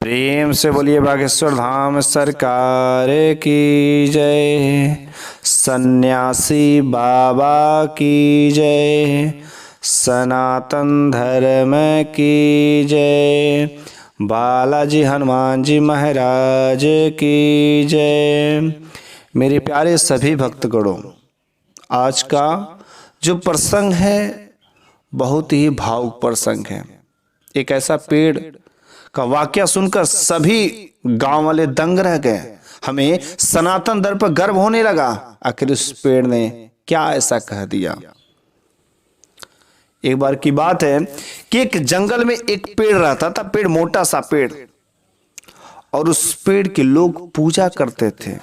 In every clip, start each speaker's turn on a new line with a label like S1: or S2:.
S1: प्रेम से बोलिए बागेश्वर धाम सरकार की जय। सन्यासी बाबा की जय। सनातन धर्म की जय। बालाजी हनुमान जी महाराज की जय। मेरे प्यारे सभी भक्तगणों, आज का जो प्रसंग है बहुत ही भावुक प्रसंग है। एक ऐसा पेड़ का वाकया सुनकर सभी गांव वाले दंग रह गए। हमें सनातन धर्म पर गर्व होने लगा। आखिर उस पेड़ ने क्या ऐसा कह दिया। एक बार की बात है कि एक जंगल में एक पेड़ रहता था। पेड़ मोटा सा पेड़, और उस पेड़ के लोग पूजा करते थे।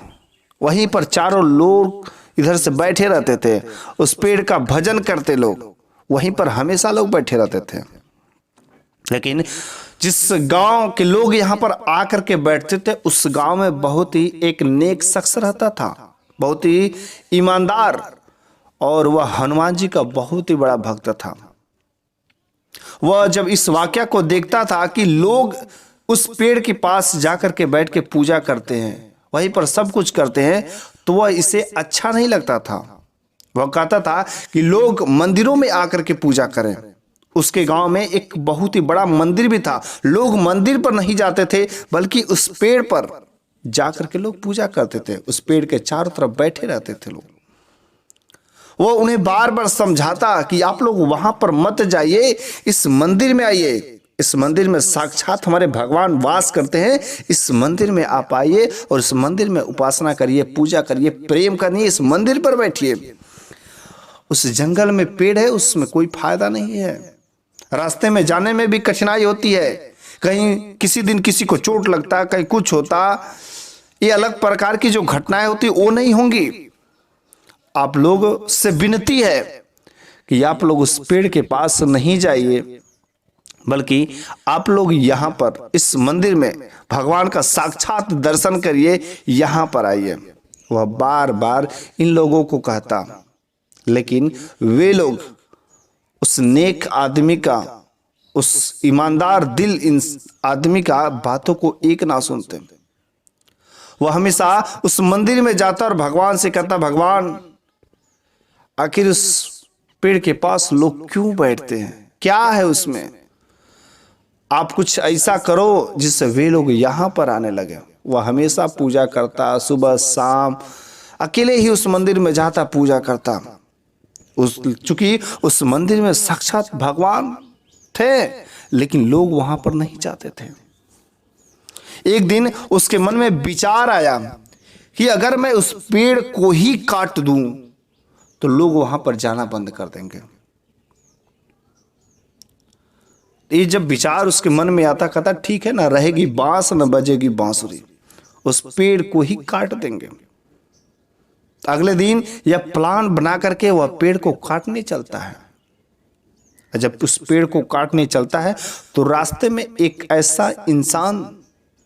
S1: वहीं पर चारों लोग इधर से बैठे रहते थे, उस पेड़ का भजन करते लोग। वहीं पर हमेशा लोग बैठे रहते थे। लेकिन जिस गांव के लोग यहां पर आकर के बैठते थे, उस गांव में बहुत ही एक नेक शख्स रहता था, बहुत ही ईमानदार, और वह हनुमान जी का बहुत ही बड़ा भक्त था। वह जब इस वाकया को देखता था कि लोग उस पेड़ के पास जाकर के बैठ के पूजा करते हैं, वहीं पर सब कुछ करते हैं, तो वह इसे अच्छा नहीं लगता था। वह कहता था कि लोग मंदिरों में आकर के पूजा करें। उसके गांव में एक बहुत ही बड़ा मंदिर भी था। लोग मंदिर पर नहीं जाते थे, बल्कि उस पेड़ पर जाकर के लोग पूजा करते थे। उस पेड़ के चारों तरफ बैठे रहते थे लोग। वो उन्हें बार बार समझाता कि आप लोग वहां पर मत जाइए, इस मंदिर में आइए। इस मंदिर में साक्षात हमारे भगवान वास करते हैं। इस मंदिर में आप आइए और इस मंदिर में उपासना करिए, पूजा करिए, प्रेम करिए, इस मंदिर पर बैठिए। उस जंगल में पेड़ है, उसमें कोई फायदा नहीं है। रास्ते में जाने में भी कठिनाई होती है। कहीं किसी दिन किसी को चोट लगता, कहीं कुछ होता। ये अलग प्रकार की जो घटनाएं होती वो नहीं होंगी। आप लोग से विनती है कि आप लोग उस पेड़ के पास नहीं जाइए, बल्कि आप लोग यहाँ पर इस मंदिर में भगवान का साक्षात दर्शन करिए, यहाँ पर आइए। वह बार बार इन लोगों को कहता, लेकिन वे लोग उस नेक आदमी का, उस ईमानदार दिल आदमी का बातों को एक ना सुनते। वह हमेशा उस मंदिर में जाता और भगवान से कहता, भगवान आखिर उस पेड़ के पास लोग क्यों बैठते हैं, क्या है उसमें? आप कुछ ऐसा करो जिससे वे लोग यहां पर आने लगे। वह हमेशा पूजा करता, सुबह शाम अकेले ही उस मंदिर में जाता, पूजा करता। चूंकि उस मंदिर में साक्षात भगवान थे, लेकिन लोग वहां पर नहीं जाते थे। एक दिन उसके मन में विचार आया कि अगर मैं उस पेड़ को ही काट दूं तो लोग वहां पर जाना बंद कर देंगे। ये जब विचार उसके मन में आता, कहता ठीक है ना, रहेगी बांस न बजेगी बांसुरी, उस पेड़ को ही काट देंगे। अगले दिन यह प्लान बना करके वह पेड़ को काटने चलता है। जब उस पेड़ को काटने चलता है तो रास्ते में एक ऐसा इंसान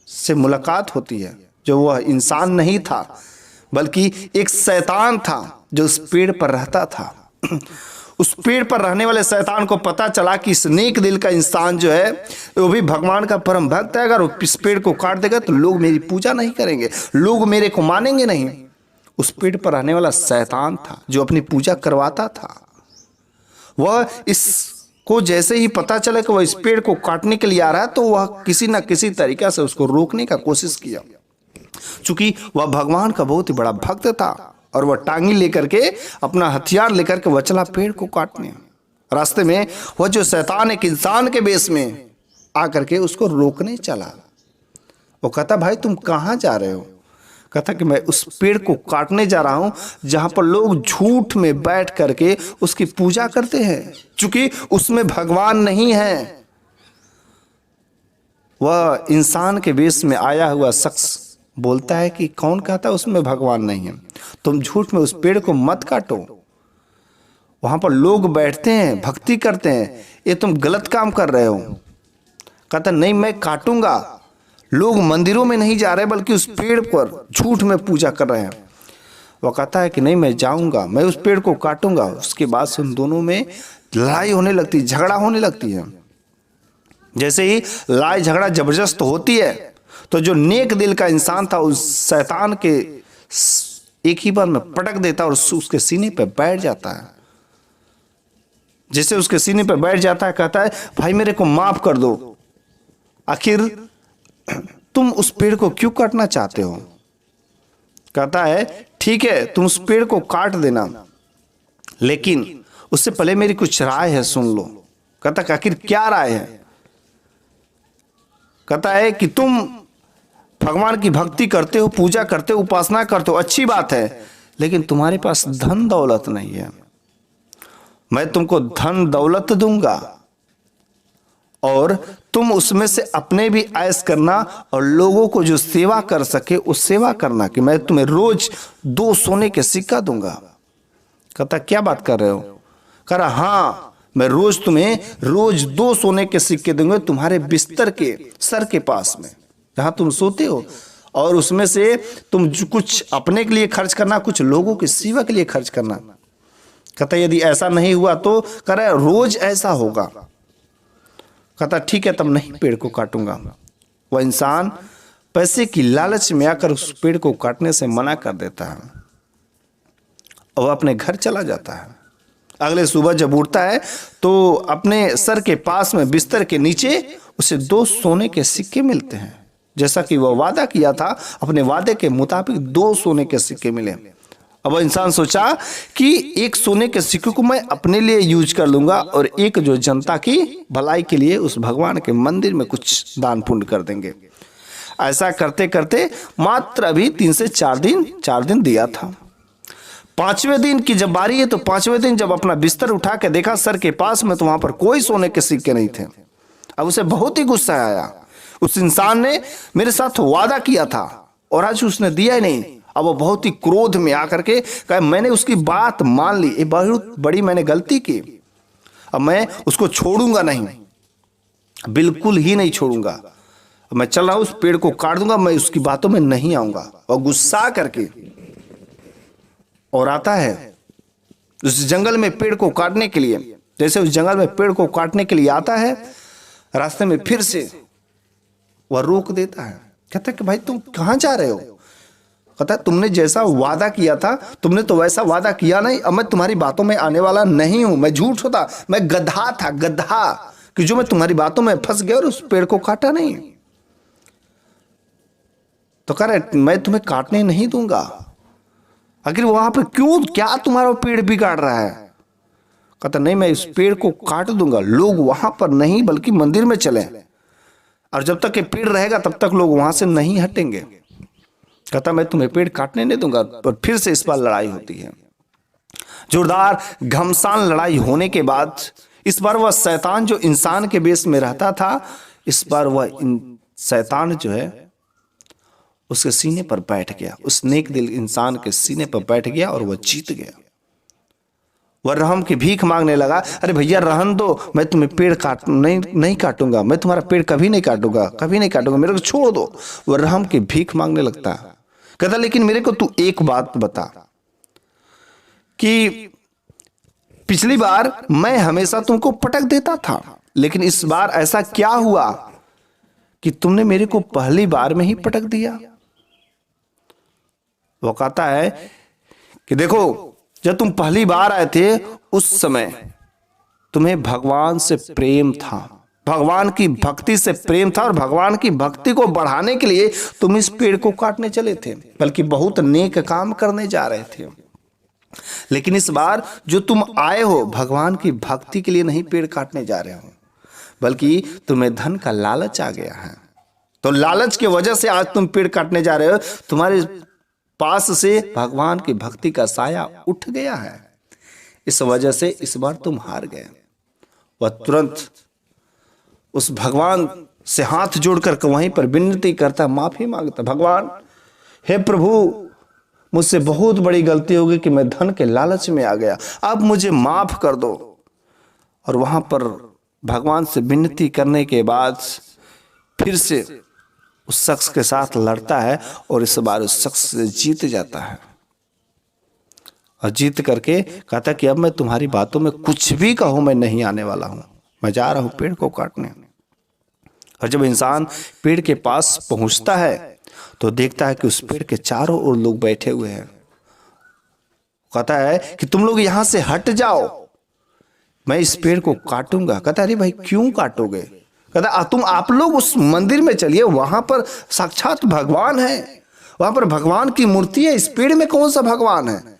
S1: से मुलाकात होती है, जो वह इंसान नहीं था बल्कि एक शैतान था जो उस पेड़ पर रहता था। उस पेड़ पर रहने वाले शैतान को पता चला कि इस नेक दिल का इंसान जो है वो भी भगवान का परम भक्त है। अगर वो इस पेड़ को काट देगा तो लोग मेरी पूजा नहीं करेंगे, लोग मेरे को मानेंगे नहीं। उस पेड़ पर रहने वाला शैतान था जो अपनी पूजा करवाता था। वह इसको जैसे ही पता चला कि वह इस पेड़ को काटने के लिए आ रहा है, तो वह किसी न किसी तरीका से उसको रोकने का कोशिश किया। चूंकि वह भगवान का बहुत ही बड़ा भक्त था और वह टांगी लेकर के, अपना हथियार लेकर के वह चला पेड़ को काटने। रास्ते में वह जो शैतान एक इंसान के बेस में आकर के उसको रोकने चला। वो कहता, भाई तुम कहाँ जा रहे हो? कहता कि मैं उस पेड़ को काटने जा रहा हूं जहां पर लोग झूठ में बैठ करके उसकी पूजा करते हैं, क्योंकि उसमें भगवान नहीं है। वह इंसान के वेश में आया हुआ शख्स बोलता है कि कौन कहता उसमें भगवान नहीं है? तुम झूठ में उस पेड़ को मत काटो, वहां पर लोग बैठते हैं, भक्ति करते हैं, ये तुम गलत काम कर रहे हो। कहता नहीं, मैं काटूंगा। लोग मंदिरों में नहीं जा रहे बल्कि उस पेड़ पर झूठ में पूजा कर रहे हैं। वह कहता है कि नहीं, मैं जाऊंगा, मैं उस पेड़ को काटूंगा। उसके बाद से उन दोनों में लड़ाई होने लगती, झगड़ा होने लगती है। जैसे ही लड़ाई झगड़ा जबरदस्त होती है तो जो नेक दिल का इंसान था उस शैतान के एक ही बार में पटक देता और उसके सीने पे बैठ जाता है। जैसे उसके सीने पे बैठ जाता है, कहता है भाई मेरे को माफ कर दो, आखिर तुम उस पेड़ को क्यों काटना चाहते हो? कहता है ठीक है तुम उस पेड़ को काट देना, लेकिन उससे पहले मेरी कुछ राय है, सुन लो। कहता है आखिर क्या राय है? कहता है कि तुम भगवान की भक्ति करते हो, पूजा करते हो, उपासना करते हो, अच्छी बात है, लेकिन तुम्हारे पास धन दौलत नहीं है। मैं तुमको धन दौलत दूंगा और तुम उसमें से अपने भी ऐश करना और लोगों को जो सेवा कर सके उस सेवा करना, कि मैं तुम्हें रोज 2 सोने के सिक्का दूंगा। कहता क्या बात कर रहे हो? कह रहा हाँ, मैं रोज तुम्हें 2 सोने के सिक्के दूंगा तुम्हारे बिस्तर के सर के पास में जहां तुम सोते हो, और उसमें से तुम कुछ अपने के लिए खर्च करना, कुछ लोगों की सेवा के लिए खर्च करना। कहता यदि ऐसा नहीं हुआ तो कह रहा रोज ऐसा होगा। कहता ठीक है तब नहीं पेड़ को काटूंगा। वह इंसान पैसे की लालच में आकर उस पेड़ को काटने से मना कर देता है और अपने घर चला जाता है। अगले सुबह जब उठता है तो अपने सर के पास में बिस्तर के नीचे उसे 2 सोने के सिक्के मिलते हैं, जैसा कि वह वादा किया था। अपने वादे के मुताबिक 2 सोने के सिक्के मिले। अब इंसान सोचा कि 1 सोने के सिक्के को मैं अपने लिए यूज कर लूंगा और एक जो जनता की भलाई के लिए उस भगवान के मंदिर में कुछ दान पुण्य कर देंगे। ऐसा करते करते मात्र अभी 3 से 4 दिन दिया था। 5वें दिन की जब बारी है तो 5वें दिन जब अपना बिस्तर उठा के देखा सर के पास में, तो वहां पर कोई सोने के सिक्के नहीं थे। अब उसे बहुत ही गुस्सा आया। उस इंसान ने मेरे साथ वादा किया था और आज उसने दिया ही नहीं। अब वो बहुत ही क्रोध में आकर के कहा मैंने उसकी बात मान ली, ये बहुत बड़ी मैंने गलती की, अब मैं उसको छोड़ूंगा नहीं, बिल्कुल ही नहीं छोड़ूंगा। मैं चल रहा हूं, उस पेड़ को काट दूंगा, मैं उसकी बातों में नहीं आऊंगा। और गुस्सा करके और आता है उस जंगल में पेड़ को काटने के लिए। जैसे उस जंगल में पेड़ को काटने के लिए आता है, रास्ते में फिर से वह रोक देता है। कहता है कि भाई तुम कहां जा रहे हो? कहता है तुमने जैसा वादा किया था तुमने तो वैसा वादा किया नहीं, अब मैं तुम्हारी बातों में आने वाला नहीं हूं। मैं झूठ होता, मैं गधा था, गधा, कि जो मैं तुम्हारी बातों में फंस गया और उस पेड़ को काटा नहीं। तो कह रहे मैं तुम्हें काटने नहीं दूंगा। आखिर वहां पर क्यों, क्या तुम्हारा पेड़ बिगाड़ रहा है? कहता नहीं मैं इस पेड़ को काट दूंगा, लोग वहां पर नहीं बल्कि मंदिर में चले, और जब तक ये पेड़ रहेगा तब तक लोग वहां से नहीं हटेंगे। कहता मैं तुम्हें पेड़ काटने नहीं दूंगा। पर फिर से इस बार लड़ाई होती है। जोरदार घमसान लड़ाई होने के बाद इस बार वह शैतान जो इंसान के बेस में रहता था, इस बार वह शैतान जो है उसके सीने पर बैठ गया, उस नेक दिल इंसान के सीने पर बैठ गया और वह जीत गया। वह रहम की भीख मांगने लगा, अरे भैया रहन दो, मैं तुम्हें पेड़ नहीं काटूंगा, मैं तुम्हारा पेड़ कभी नहीं काटूंगा, मेरे को छोड़ दो। वह रहम की भीख मांगने लगता है। कहता लेकिन मेरे को तू एक बात बता कि पिछली बार मैं हमेशा तुमको पटक देता था, लेकिन इस बार ऐसा क्या हुआ कि तुमने मेरे को पहली बार में ही पटक दिया? वो कहता है कि देखो जब तुम पहली बार आए थे उस समय तुम्हें भगवान से प्रेम था, भगवान की भक्ति से प्रेम था, और भगवान की भक्ति को बढ़ाने के लिए तुम इस पेड़ को काटने चले थे, बल्कि बहुत नेक काम करने जा रहे थे। लेकिन इस बार जो तुम आए हो भगवान की भक्ति के लिए नहीं पेड़ काटने जा रहे हो, बल्कि तुम्हें धन का लालच आ गया है। तो लालच की वजह से आज तुम पेड़ काटने जा रहे हो। तुम्हारे पास से भगवान की भक्ति का साया उठ गया है, इस वजह से इस बार तुम हार गए। वह तुरंत उस भगवान से हाथ जोड़कर वहीं पर विनती करता, माफी मांगता, भगवान हे प्रभु मुझसे बहुत बड़ी गलती होगी कि मैं धन के लालच में आ गया, अब मुझे माफ कर दो। और वहां पर भगवान से विनती करने के बाद फिर से उस शख्स के साथ लड़ता है और इस बार उस शख्स से जीत जाता है। और जीत करके कहता कि अब मैं तुम्हारी बातों में कुछ भी कहूं मैं नहीं आने वाला हूं, मैं जा रहा हूं पेड़ को काटने। और जब इंसान पेड़ के पास पहुंचता है तो देखता है कि उस पेड़ के चारों ओर लोग बैठे हुए हैं। कहता है कि तुम लोग यहां से हट जाओ, मैं इस पेड़ को काटूंगा। कहता है अरे भाई क्यों काटोगे? कहता तुम आप लोग उस मंदिर में चलिए, वहां पर साक्षात भगवान है, वहां पर भगवान की मूर्ति है, इस पेड़ में कौन सा भगवान है?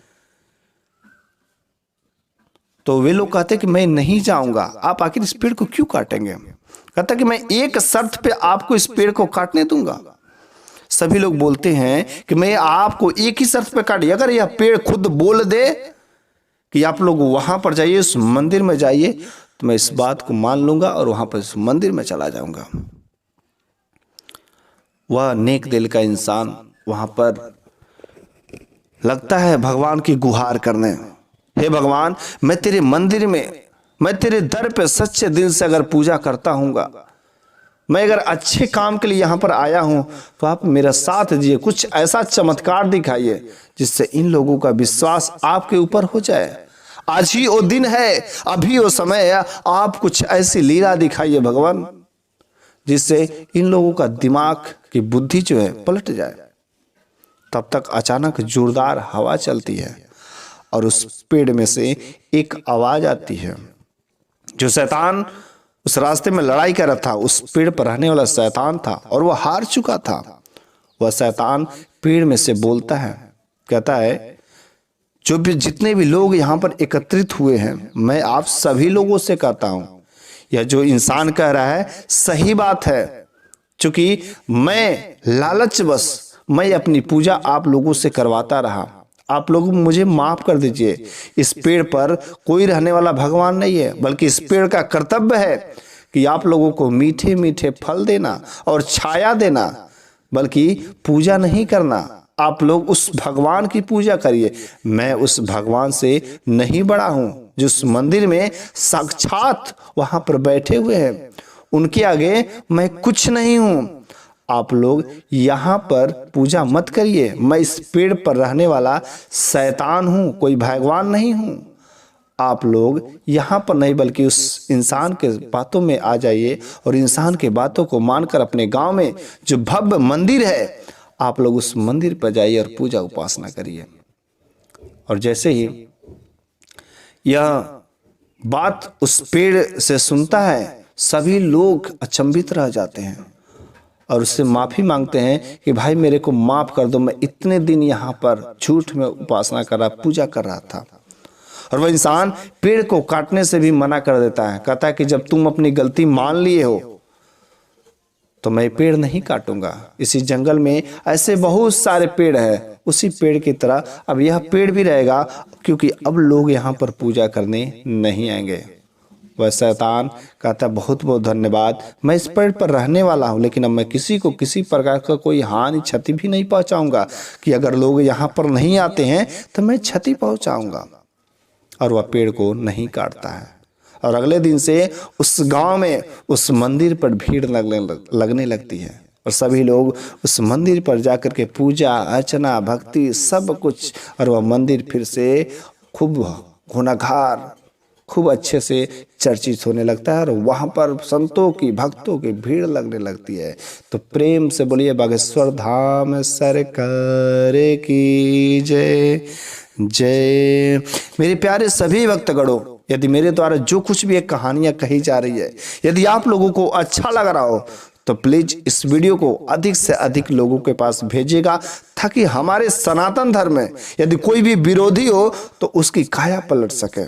S1: तो वे लोग कहते कि मैं नहीं जाऊंगा, आप आखिर इस पेड़ को क्यों काटेंगे? कहता कि मैं एक शर्त पे आपको इस पेड़ को काटने दूंगा। सभी लोग बोलते हैं कि मैं आपको एक ही शर्त पे काटिए, अगर यह पेड़ खुद बोल दे कि आप लोग वहां पर जाइए, उस मंदिर में जाइए, तो मैं इस बात को मान लूंगा और वहां पर इस मंदिर में चला जाऊंगा। वह नेक दिल का इंसान वहां पर लगता है भगवान की गुहार करने, हे भगवान मैं तेरे मंदिर में, मैं तेरे दर पे सच्चे दिल से अगर पूजा करता हूँगा, मैं अगर अच्छे काम के लिए यहाँ पर आया हूँ, तो आप मेरा साथ दीजिए, कुछ ऐसा चमत्कार दिखाइए जिससे इन लोगों का विश्वास आपके ऊपर हो जाए। आज ही वो दिन है, अभी वो समय है, आप कुछ ऐसी लीला दिखाइए भगवान जिससे इन लोगों का दिमाग की बुद्धि जो है पलट जाए। तब तक अचानक जोरदार हवा चलती है और उस पेड़ में से एक आवाज आती है। जो शैतान उस रास्ते में लड़ाई कर रहा था, उस पेड़ पर रहने वाला शैतान था और वह हार चुका था। वह शैतान पेड़ में से बोलता है, कहता है जो भी जितने भी लोग यहाँ पर एकत्रित हुए हैं, मैं आप सभी लोगों से कहता हूँ, यह जो इंसान कह रहा है सही बात है, क्योंकि मैं लालचवश मैं अपनी पूजा आप लोगों से करवाता रहा, आप लोग मुझे माफ कर दीजिए। इस पेड़ पर कोई रहने वाला भगवान नहीं है, बल्कि इस पेड़ का कर्तव्य है कि आप लोगों को मीठे मीठे फल देना और छाया देना, बल्कि पूजा नहीं करना। आप लोग उस भगवान की पूजा करिए। मैं उस भगवान से नहीं बड़ा हूं जो उस मंदिर में साक्षात वहां पर बैठे हुए हैं, उनके आगे मैं कुछ नहीं हूं। आप लोग यहाँ पर पूजा मत करिए, मैं इस पेड़ पर रहने वाला शैतान हूँ, कोई भगवान नहीं हूँ। आप लोग यहाँ पर नहीं बल्कि उस इंसान के बातों में आ जाइए और इंसान के बातों को मानकर अपने गांव में जो भव्य मंदिर है, आप लोग उस मंदिर पर जाइए और पूजा उपासना करिए। और जैसे ही यह बात उस पेड़ से सुनता है, सभी लोग अचंभित रह जाते हैं और उससे माफ़ी मांगते हैं कि भाई मेरे को माफ़ कर दो, मैं इतने दिन यहाँ पर झूठ में उपासना कर रहा, पूजा कर रहा था। और वह इंसान पेड़ को काटने से भी मना कर देता है, कहता है कि जब तुम अपनी गलती मान लिए हो तो मैं पेड़ नहीं काटूंगा। इसी जंगल में ऐसे बहुत सारे पेड़ हैं, उसी पेड़ की तरह अब यह पेड़ भी रहेगा, क्योंकि अब लोग यहाँ पर पूजा करने नहीं आएंगे। वह शैतान कहता बहुत बहुत धन्यवाद, मैं इस पेड़ पर रहने वाला हूँ, लेकिन अब मैं किसी को किसी प्रकार का कोई हानि क्षति भी नहीं पहुँचाऊंगा कि अगर लोग यहाँ पर नहीं आते हैं तो मैं क्षति पहुँचाऊंगा। और वह पेड़ को नहीं काटता है। और अगले दिन से उस गांव में उस मंदिर पर भीड़ लगने लगती है और सभी लोग उस मंदिर पर जाकर के पूजा अर्चना भक्ति सब कुछ, और वह मंदिर फिर से खूब घुनाघार खूब अच्छे से चर्चित होने लगता है और वहाँ पर संतों की भक्तों की भीड़ लगने लगती है। तो प्रेम से बोलिए बागेश्वर धाम सरकार की जय जय। मेरे प्यारे सभी भक्तगणों, यदि मेरे द्वारा जो कुछ भी एक कहानियां कही जा रही है, यदि आप लोगों को अच्छा लग रहा हो तो प्लीज इस वीडियो को अधिक से अधिक लोगों के पास भेजिएगा, ताकि हमारे सनातन धर्म में यदि कोई भी विरोधी हो तो उसकी काया पलट सके।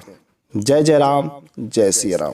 S1: जय जय राम, जय सिया राम।